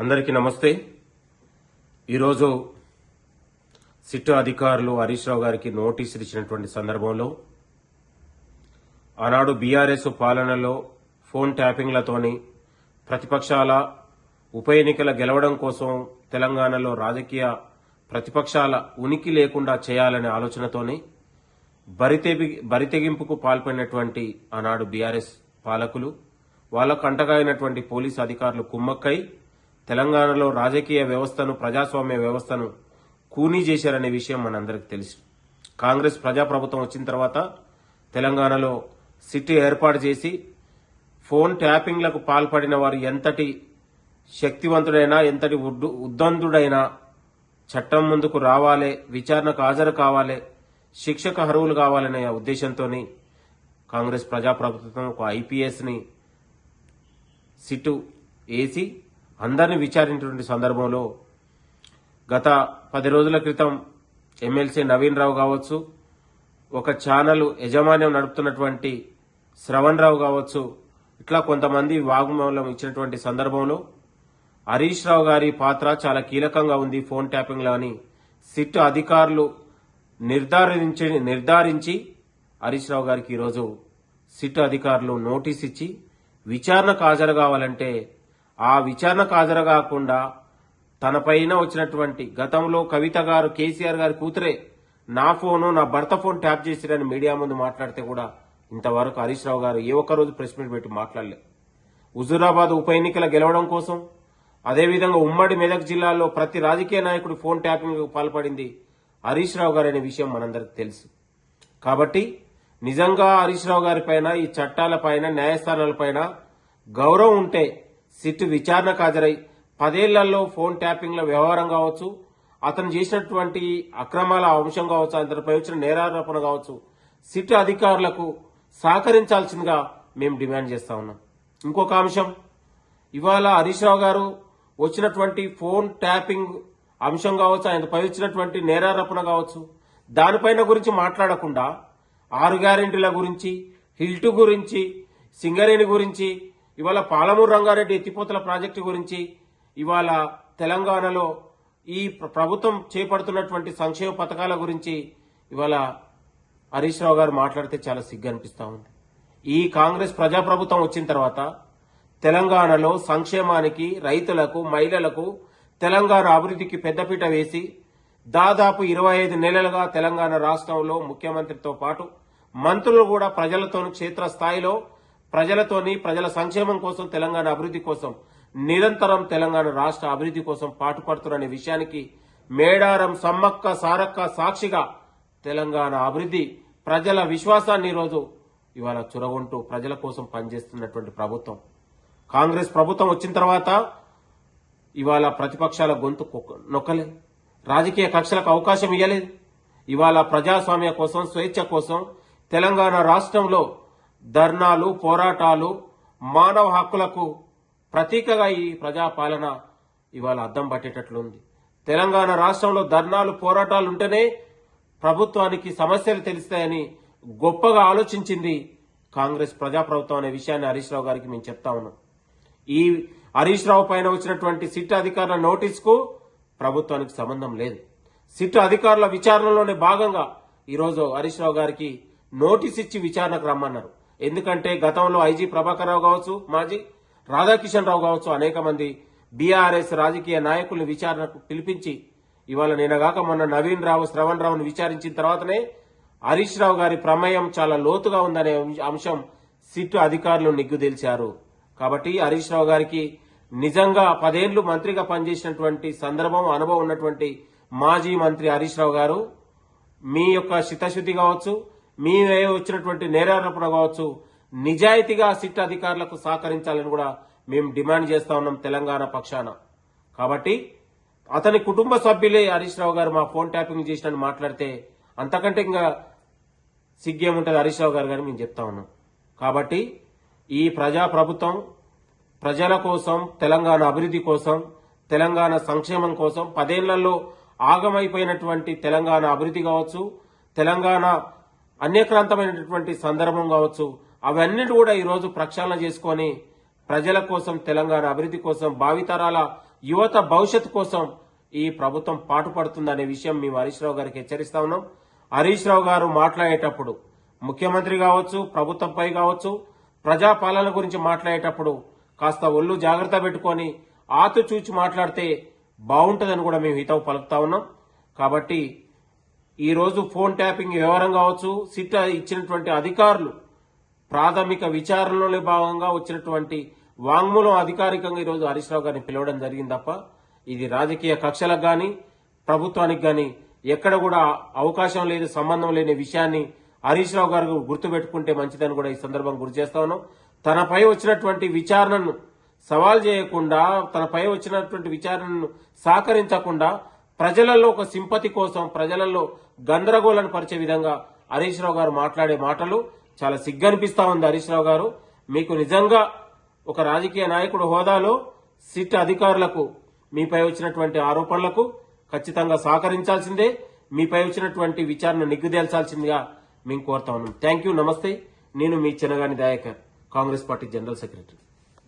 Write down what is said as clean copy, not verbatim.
అందరికీ నమస్తే. ఈరోజు సిట్ అధికారులు హరీష్ రావు గారికి నోటీసులు ఇచ్చినటువంటి సందర్భంలో ఆనాడు బీఆర్ఎస్ పాలనలో ఫోన్ ట్యాపింగ్లతోని ప్రతిపక్షాల ఉప ఎన్నికల గెలవడం కోసం తెలంగాణలో రాజకీయ ప్రతిపక్షాల ఉనికి లేకుండా చేయాలనే ఆలోచనతోని బరితెగింపుకు పాల్పడినటువంటి ఆనాడు బీఆర్ఎస్ పాలకులు వాళ్లకు అంటగాయినటువంటి పోలీసు అధికారులు కుమ్మక్కై తెలంగాణలో రాజకీయ వ్యవస్థను ప్రజాస్వామ్య వ్యవస్థను కూనీ చేశారనే విషయం మనందరికీ తెలుసు. కాంగ్రెస్ ప్రజాప్రభుత్వం వచ్చిన తర్వాత తెలంగాణలో సిటీ ఏర్పాటు చేసి ఫోన్ ట్యాపింగ్లకు పాల్పడిన వారు ఎంతటి శక్తివంతుడైనా ఎంతటి ఉద్దందుడైనా చట్టం ముందుకు రావాలే, విచారణకు హాజరు కావాలే, శిక్షకు అర్హులు కావాలనే ఉద్దేశంతో కాంగ్రెస్ ప్రజాప్రభుత్వం ఒక ఐపీఎస్ని సిట్టు వేసి అందరిని విచారించినటువంటి సందర్భంలో గత 10 రోజుల క్రితం ఎమ్మెల్సీ నవీన్ రావు కావచ్చు, ఒక ఛానల్ యజమాన్యం నడుపుతున్నటువంటి శ్రవణ్ రావు కావచ్చు, ఇట్లా కొంతమంది వాగ్మూలం ఇచ్చినటువంటి సందర్భంలో హరీష్ రావు గారి పాత్ర చాలా కీలకంగా ఉంది ఫోన్ ట్యాపింగ్లో అని సిట్ అధికారులు నిర్ధారించి హరీష్ రావు గారికి ఈరోజు సిట్ అధికారులు నోటీస్ ఇచ్చి విచారణకు హాజరు కావాలంటే ఆ విచారణకు హాజరు కాకుండా తనపైన వచ్చినటువంటి గతంలో కవిత గారు కేసీఆర్ గారి కూతురే నా భర్త ఫోన్ ట్యాప్ చేసిరని మీడియా ముందు మాట్లాడితే కూడా ఇంతవరకు హరీష్ రావు గారు ఏ ఒక్కరోజు ప్రెస్ మీట్ పెట్టి మాట్లాడలే. హుజూరాబాద్ ఉప ఎన్నికల గెలవడం కోసం అదేవిధంగా ఉమ్మడి మెదక్ జిల్లాలో ప్రతి రాజకీయ నాయకుడు ఫోన్ ట్యాపింగ్ పాల్పడింది హరీష్ రావు గారు అనే విషయం మనందరికి తెలుసు. కాబట్టి నిజంగా హరీష్ రావు గారి పైన ఈ చట్టాలపైన న్యాయస్థానాలపైన గౌరవం ఉంటే సిట్ విచారణకు హాజరై 10 ఏళ్లలో ఫోన్ ట్యాపింగ్ల వ్యవహారం కావచ్చు, అతను చేసినటువంటి అక్రమాల అంశం కావచ్చు, అతనిపై వచ్చిన నేరారోపణ కావచ్చు, సిట్ అధికారులకు సహకరించాల్సిందిగా మేము డిమాండ్ చేస్తా ఉన్నాం. ఇంకొక అంశం, ఇవాళ హరీష్ రావు గారు వచ్చినటువంటి ఫోన్ ట్యాపింగ్ అంశం కావచ్చు, ఆయనపై వచ్చినటువంటి నేరారోపణ కావచ్చు, దానిపైన గురించి మాట్లాడకుండా 6 గ్యారెంటీల గురించి, హిల్టు గురించి, సింగరేణి గురించి, ఇవాళ పాలమూరు రంగారెడ్డి ఎత్తిపోతల ప్రాజెక్టు గురించి, ఇవాళ తెలంగాణలో ఈ ప్రభుత్వం చేపడుతున్నటువంటి సంక్షేమ పథకాల గురించి ఇవాళ హరీష్ రావు గారు మాట్లాడితే చాలా సిగ్గు అనిపిస్తా ఉంది. ఈ కాంగ్రెస్ ప్రజాప్రభుత్వం వచ్చిన తర్వాత తెలంగాణలో సంక్షేమానికి, రైతులకు, మహిళలకు, తెలంగాణ అభివృద్ధికి పెద్దపీట వేసి దాదాపు 25 నెలలుగా తెలంగాణ రాష్ట్రంలో ముఖ్యమంత్రితో పాటు మంత్రులు కూడా ప్రజలతోని క్షేత్రస్థాయిలో ప్రజల సంక్షేమం కోసం, తెలంగాణ అభివృద్ధి కోసం నిరంతరం తెలంగాణ రాష్ట్ర అభివృద్ధి కోసం పాటుపడుతున్న విషయానికి మేడారం, సమ్మక్క, సారక్క సాక్షిగా తెలంగాణ అభివృద్ధి ప్రజల విశ్వాసాన్ని ఈరోజు ఇవాళ చురగొంటూ ప్రజల కోసం పనిచేస్తున్నటువంటి ప్రభుత్వం కాంగ్రెస్ ప్రభుత్వం వచ్చిన తర్వాత ఇవాళ ప్రతిపక్షాల గొంతు నొక్కలేదు, రాజకీయ కక్షలకు అవకాశం ఇవ్వలేదు. ఇవాళ ప్రజాస్వామ్య కోసం, స్వేచ్ఛ కోసం తెలంగాణ రాష్ట్రంలో ధర్నాలు, పోరాటాలు, మానవ హక్కులకు ప్రతీకగా ఈ ప్రజాపాలన ఇవాళ అద్దం పట్టేటట్లుంది. తెలంగాణ రాష్ట్రంలో ధర్నాలు, పోరాటాలు ఉంటేనే ప్రభుత్వానికి సమస్యలు తెలుస్తాయని గొప్పగా ఆలోచించింది కాంగ్రెస్ ప్రజాప్రభుత్వం అనే విషయాన్ని హరీష్ రావు గారికి మేము చెప్తా ఉన్నాం. ఈ హరీష్ రావు పైన వచ్చినటువంటి సిట్ అధికారుల నోటీసుకు ప్రభుత్వానికి సంబంధం లేదు. సిట్ అధికారుల విచారణలోనే భాగంగా ఈరోజు హరీష్ రావు గారికి నోటీస్ ఇచ్చి విచారణకు రమ్మన్నారు. ఎందుకంటే గతంలో ఐజీ ప్రభాకర్ రావు కావచ్చు, మాజీ రాధాకిషన్ రావు కావచ్చు, అనేక మంది బీఆర్ఎస్ రాజకీయ నాయకుల్ని విచారణకు పిలిపించి ఇవాళ నిన్నగాక మొన్న నవీన్ రావు, శ్రవణ్ రావును విచారించిన తర్వాతనే హరీష్ రావు గారి ప్రమేయం చాలా లోతుగా ఉందనే అంశం సిట్ అధికారులు నిగ్గుదేల్చారు. కాబట్టి హరీష్ రావు గారికి నిజంగా 10 ఏళ్లు మంత్రిగా పనిచేసినటువంటి సందర్భం, అనుభవం ఉన్నటువంటి మాజీ మంత్రి హరీష్ రావు గారు మీ యొక్క చిత్తశుద్ధి కావచ్చు, మీ వచ్చినటువంటి నేరారోపణ కావచ్చు, నిజాయితీగా సిట్ అధికారులకు సహకరించాలని కూడా మేము డిమాండ్ చేస్తా ఉన్నాం తెలంగాణ పక్షాన. కాబట్టి అతని కుటుంబ సభ్యులే హరీష్ రావు గారు మా ఫోన్ ట్యాపింగ్ చేసినని మాట్లాడితే అంతకంటే ఇంకా సిగ్గేముంటుంది హరీష్ రావు గారు మేము చెప్తా ఉన్నాం. కాబట్టి ఈ ప్రజాప్రభుత్వం ప్రజల కోసం, తెలంగాణ అభివృద్ధి కోసం, తెలంగాణ సంక్షేమం కోసం 10 ఏళ్లలో ఆగమైపోయినటువంటి తెలంగాణ అభివృద్ధి కావచ్చు, తెలంగాణ అన్యక్రాంతమైనటువంటి సందర్భం కావచ్చు, అవన్నీ కూడా ఈరోజు ప్రక్షాళన చేసుకొని ప్రజల కోసం, తెలంగాణ అభివృద్ధి కోసం, భావితరాల యువత భవిష్యత్తు కోసం ఈ ప్రభుత్వం పాటుపడుతుందనే విషయం మేము హరీష్ రావు గారికి హెచ్చరిస్తా ఉన్నాం. హరీష్ రావు గారు మాట్లాడేటప్పుడు ముఖ్యమంత్రి కావచ్చు, ప్రభుత్వంపై కావచ్చు, ప్రజాపాలన గురించి మాట్లాడేటప్పుడు కాస్త ఒళ్ళు జాగ్రత్త పెట్టుకొని ఆతుచూచి మాట్లాడితే బాగుంటుందని కూడా మేము హితవు పలుకుతా ఉన్నాం. కాబట్టి ఈ రోజు ఫోన్ ట్యాపింగ్ వ్యవహారం కావచ్చు, సిట్ ఇచ్చినటువంటి అధికారులు ప్రాథమిక విచారణలో భాగంగా వచ్చినటువంటి వాంగ్మూలం అధికారికంగా ఈరోజు హరీష్ రావు గారిని పిలవడం జరిగింది తప్ప ఇది రాజకీయ కక్షలకు గాని ప్రభుత్వానికి గాని ఎక్కడ కూడా అవకాశం లేదు, సంబంధం లేని విషయాన్ని హరీష్ రావు గారు గుర్తుపెట్టుకుంటే మంచిదని కూడా ఈ సందర్భంగా గుర్తు చేస్తా ఉన్నాం. తనపై వచ్చినటువంటి విచారణను సవాల్ చేయకుండా, తనపై వచ్చినటువంటి విచారణను సహకరించకుండా ప్రజలలో ఒక సింపతి కోసం ప్రజలలో గందరగోళాన్ని పరిచే విధంగా హరీష్ రావు గారు మాట్లాడే మాటలు చాలా సిగ్గనిపిస్తా ఉంది. హరీష్ రావు గారు, మీకు నిజంగా ఒక రాజకీయ నాయకుడు హోదాలో సిట్ అధికారులకు మీపై వచ్చినటువంటి ఆరోపణలకు ఖచ్చితంగా సహకరించాల్సిందే, మీపై వచ్చినటువంటి విచారణ నిగ్గుదేల్చాల్సిందిగా మేము కోరుతా ఉన్నాం. థ్యాంక్ యూ, నమస్తే. నేను మీ Chinagani Dayakar, Congress party general secretary.